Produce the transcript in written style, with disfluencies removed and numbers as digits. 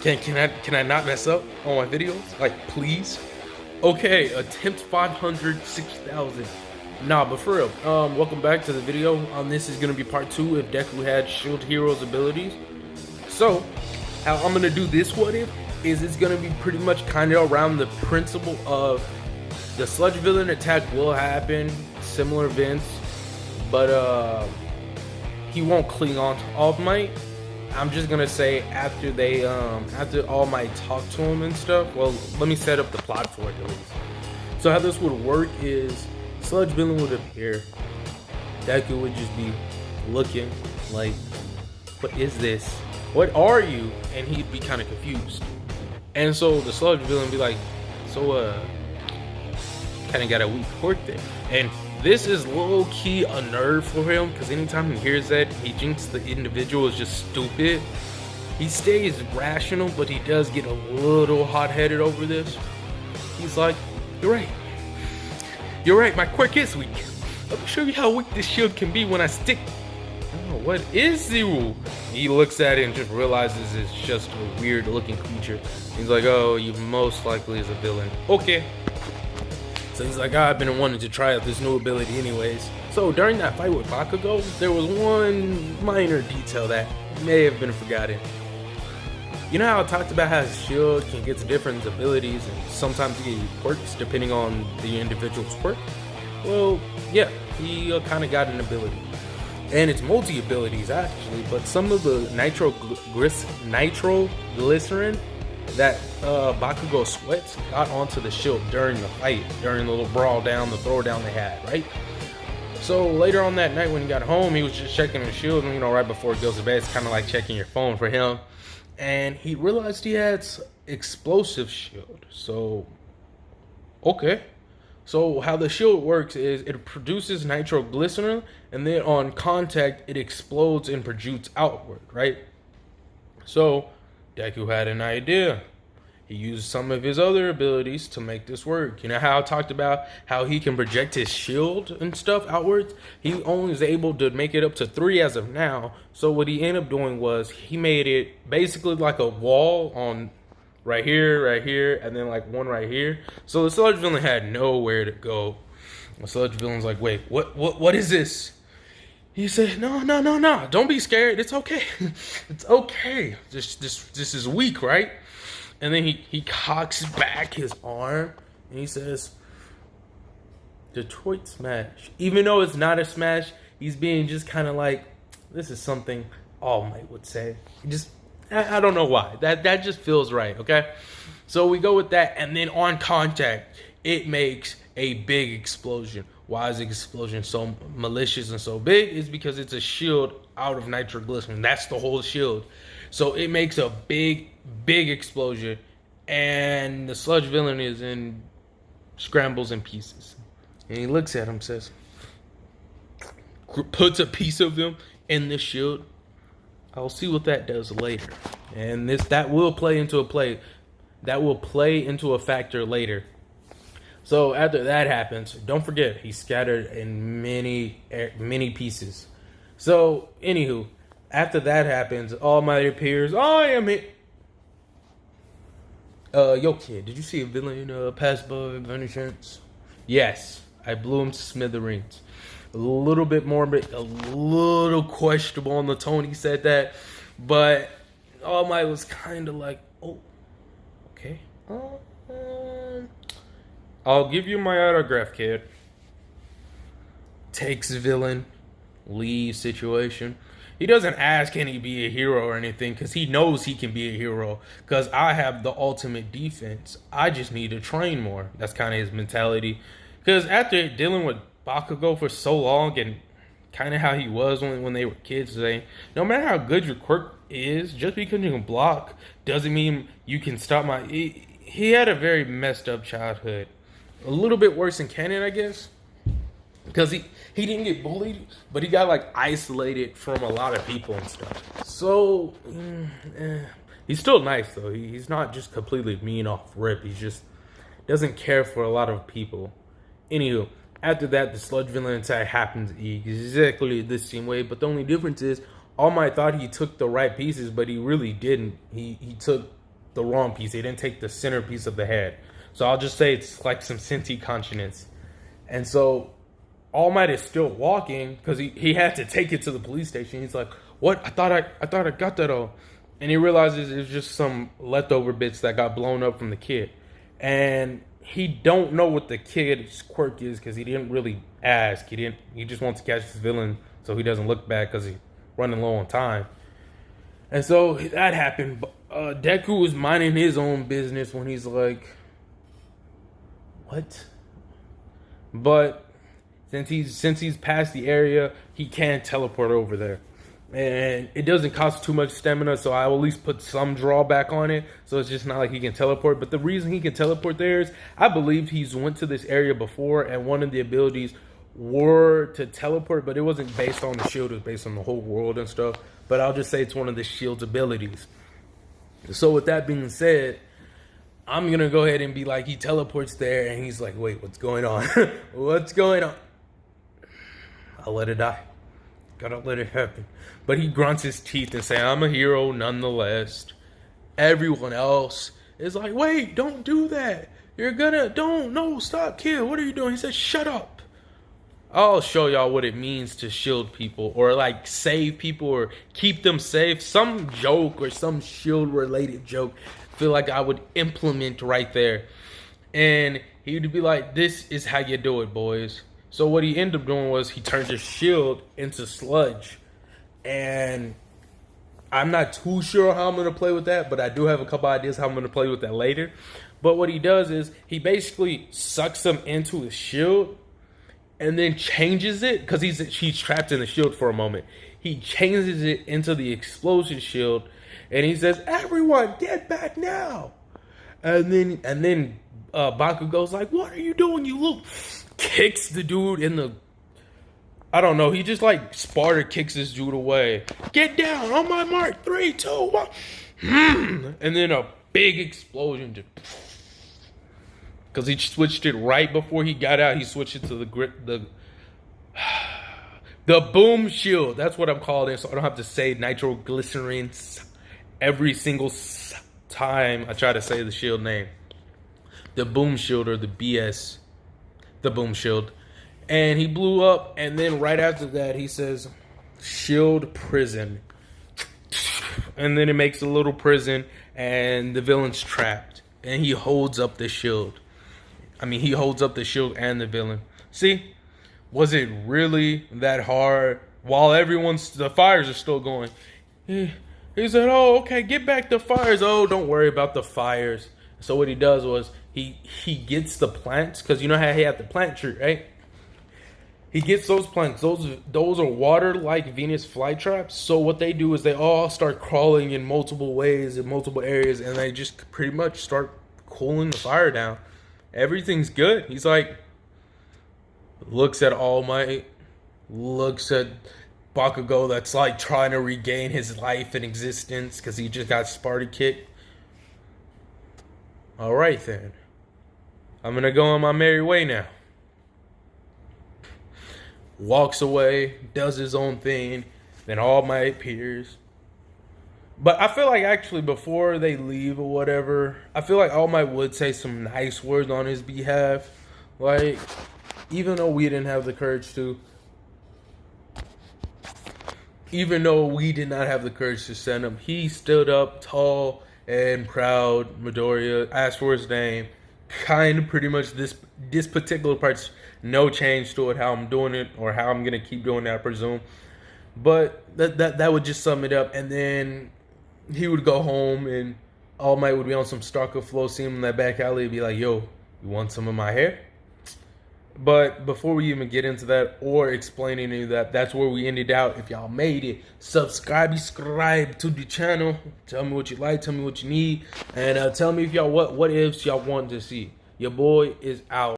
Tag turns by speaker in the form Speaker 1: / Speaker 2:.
Speaker 1: Can I not mess up on my videos? Like, please? Okay, attempt 500, 6,000. Nah, but for real, welcome back to the video. This is gonna be part 2 if Deku had Shield Hero's abilities. So, how I'm gonna do this what if is it's gonna be pretty much kind of around the principle of the sludge villain attack will happen, similar events, but he won't cling on to All Might. I'm just gonna say after All Might talk to him and stuff. Well, let me set up the plot for it at least. So how this would work is sludge villain would appear. Deku would just be looking like, what is this? What are you? And he'd be kind of confused. And so the sludge villain would be like, so kind of got a weak quirk there. And this is low key a nerve for him because anytime he hears that, he thinks the individual is just stupid. He stays rational, but he does get a little hot-headed over this. He's like, you're right. You're right, my quirk is weak. Let me show you how weak this shield can be when I stick. Oh, what is you? He looks at it and just realizes it's just a weird looking creature. He's like, oh, you most likely is a villain. Okay. So he's like, I've been wanting to try out this new ability anyways. So during that fight with Bakugo, there was one minor detail that may have been forgotten. You know how I talked about how his shield can get different abilities and sometimes he get quirks depending on the individual's quirk? Well, yeah, he kind of got an ability. And it's multi-abilities actually, but some of the nitroglycerin that Bakugo sweats got onto the shield during the fight, during the little brawl down, the throw down they had, right? So later on that night when he got home, he was just checking his shield, and you know, right before he goes to bed, it's kind of like checking your phone for him. And he realized he had explosive shield. So, okay. So how the shield works is it produces nitroglycerin, and then on contact, it explodes and projects outward, right? So Deku had an idea. He used some of his other abilities to make this work. You know how I talked about how he can project his shield and stuff outwards? He only is able to make it up to 3 as of now. So what he ended up doing was he made it basically like a wall on right here, and then like one right here. So the sludge villain had nowhere to go. The sludge villain's like, wait, what is this? He said, no, don't be scared. It's okay. It's okay. This is weak, right? And then he cocks back his arm and he says, Detroit smash. Even though it's not a smash, he's being just kind of like, this is something All Might would say. I don't know why. That just feels right, okay? So we go with that, and then on contact, it makes a big explosion. Why is the explosion so malicious and so big? Is because it's a shield out of nitroglycerin. That's the whole shield. So it makes a big explosion, and the sludge villain is in scrambles in pieces. And he looks at him, says, puts a piece of him in the shield. I'll see what that does later. And that will play into a factor later. So after that happens, don't forget, he's scattered in many pieces. So, anywho, after that happens, All Might appears. I am it. Yo, kid, did you see a villain pass by any chance? Yes, I blew him to smithereens. A little bit morbid, a little questionable on the tone he said that, but All Might was kind of like, oh, okay. I'll give you my autograph, kid. Takes villain, leaves situation. He doesn't ask, can he be a hero or anything, because he knows he can be a hero, because I have the ultimate defense. I just need to train more. That's kind of his mentality. Because after dealing with Bakugo for so long, and kind of how he was when they were kids, saying, no matter how good your quirk is, just because you can block doesn't mean you can stop my... He had a very messed up childhood. A little bit worse in canon, I guess. Because he didn't get bullied, but he got like isolated from a lot of people and stuff. So, he's still nice though. He's not just completely mean off rip. He just doesn't care for a lot of people. Anywho, after that, the sludge villain attack happens exactly the same way, but the only difference is All Might thought he took the right pieces, but he really didn't. He took the wrong piece. He didn't take the center piece of the head. So I'll just say it's like some senti consciousness. And so All Might is still walking because he had to take it to the police station. He's like, "What? I thought I got that all." And he realizes it's just some leftover bits that got blown up from the kid. And he don't know what the kid's quirk is because he didn't really ask. He just wants to catch his villain so he doesn't look bad because he's running low on time. And so that happened. Deku was minding his own business when he's like, "What?" But since he's past the area, he can't teleport over there. And it doesn't cost too much stamina, so I will at least put some drawback on it. So it's just not like he can teleport. But the reason he can teleport there is, I believe he's went to this area before, and one of the abilities were to teleport, but it wasn't based on the shield, it was based on the whole world and stuff. But I'll just say it's one of the shield's abilities. So with that being said, I'm gonna go ahead and be like, he teleports there, and he's like, "Wait, what's going on?" What's going on? I'll let it die. Gotta let it happen. But he grunts his teeth and say, "I'm a hero nonetheless." Everyone else is like, "Wait, don't do that. No, stop, kid. What are you doing?" He says, "Shut up. I'll show y'all what it means to shield people, or like save people, or keep them safe." Some joke or some shield related joke I feel like I would implement right there. And he would be like, "This is how you do it, boys." So what he ended up doing was he turned his shield into sludge. And I'm not too sure how I'm going to play with that, but I do have a couple ideas how I'm going to play with that later. But what he does is he basically sucks them into his shield and then changes it, because he's trapped in the shield for a moment. He changes it into the explosion shield, and he says, "Everyone, get back now!" And then Baku goes like, "What are you doing, you little..." Kicks the dude in the... I don't know. He just like Sparta kicks this dude away. "Get down on my mark. 3, 2, 1. And then a big explosion. Because he switched it right before he got out. He switched it to the boom shield. That's what I'm calling it, so I don't have to say nitroglycerin every single time I try to say the shield name. The boom shield, or the BS. The boom shield. And he blew up, and then right after that he says, "Shield prison." And then it makes a little prison, and the villain's trapped, and he holds up the shield. I mean, he holds up the shield and the villain. See, was it really that hard? While the fires are still going, he said, "Oh, okay, get back the fires." "Oh, don't worry about the fires." So what he does was he gets the plants, because you know how he had the plant tree, right? He gets those plants. Those are water-like Venus flytraps. So what they do is they all start crawling in multiple ways, in multiple areas, and they just pretty much start cooling the fire down. Everything's good. He's like, looks at All Might, looks at Bakugo that's like trying to regain his life and existence because he just got Sparta kicked. "Alright then. I'm gonna go on my merry way now." Walks away, does his own thing, then All Might appears. But I feel like actually before they leave or whatever, I feel like All Might would say some nice words on his behalf. Like, even though we didn't have the courage to. Even though we did not have the courage to send him, he stood up tall and proud. Midoriya asked for his name. Kind of pretty much this particular part's no change to it, how I'm doing it, or how I'm going to keep doing it, I presume. But that would just sum it up. And then he would go home, and All Might would be on some Starker flow, see him in that back alley, and be like, "Yo, you want some of my hair?" But before we even get into that or explain any of that, that's where we ended out. If y'all made it, subscribe to the channel. Tell me what you like, tell me what you need, and tell me if y'all what ifs y'all want to see. Your boy is out.